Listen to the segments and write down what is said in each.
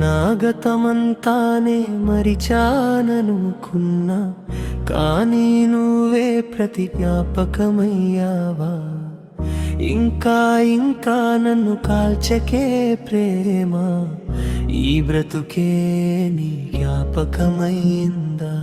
నాగతమంతానే మరిచాననుకున్నా, కానీ నువ్వే ప్రతి జ్ఞాపకమయ్యావా. ఇంకా ఇంకా నన్ను కాల్చకే ప్రేమ, ఈ బ్రతుకే నీ జ్ఞాపకమైందా.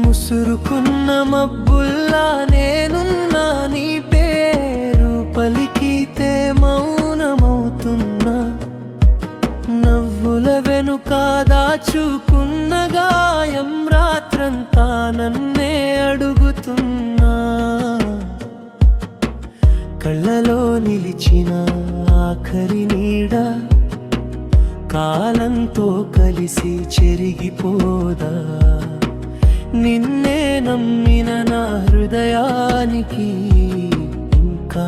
ముసురుకున్న మబ్బుల్లా నేనున్నా, నీ పేరు పలికితే మౌనమవుతున్నా. నవ్వుల వెనుక దాచుకున్న గాయం రాత్రంతా నన్నే అడుగుతున్నా. కళ్ళలో నిలిచిన ఆఖరి నీడ కాలంతో కలిసి చెరిగిపోదా. నిన్నే నమ్మిన నా హృదయానికి ఇంకా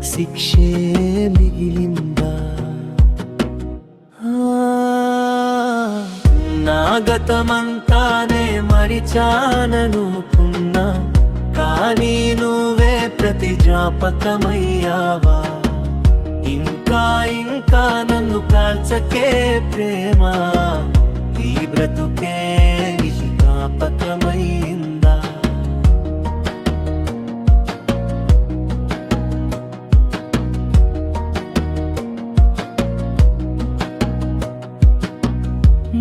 శిక్షే మిగిలిందా. నాగతమంతానే మరిచాననుకున్నా, కానీ నువ్వే ప్రతి జ్ఞాపకమయ్యావా. ఇంకా ఇంకా నన్ను కాల్చకే ప్రేమ, ఈ బ్రతుకే జ్ఞాపకమైందా.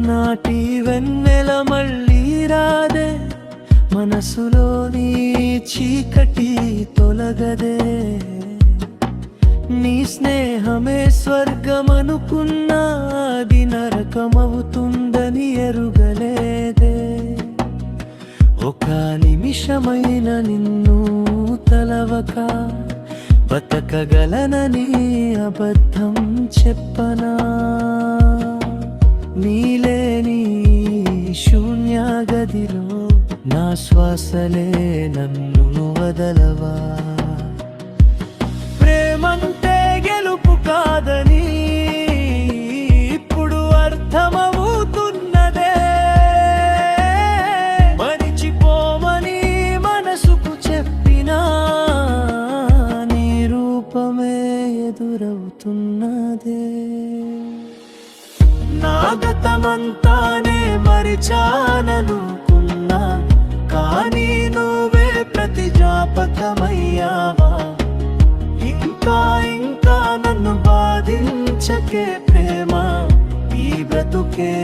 నాటి వెన్నెల మళ్ళీ రాదే, మనసులోని చీకటి తొలగదే. నీ స్నేహమే స్వర్గమనుకున్నా, అది నరకమవుతుందని ఎరుగలేదే. ఒక నిమిషమైన నిన్ను తలవక బతకగలనని అబద్ధం చెప్పనా. నీలేని శూన్య గదిలో నా శ్వాసలే నన్ను వదలవా. ప్రేమంటే గెలుపు కాదని ఇప్పుడు అర్థమవుతున్నదే. మరిచిపోమని మనసుకు చెప్పినా, నీ రూపమే ఎదురవుతున్నదే. నాగతమంతానే మరిచాననుకున్నా, కానీ నువ్వే ప్రతి జ్ఞాపకమయ్యావా. ఇంకా ఇంకా నన్ను బాధించకే ప్రేమ, ఈ బ్రతుకే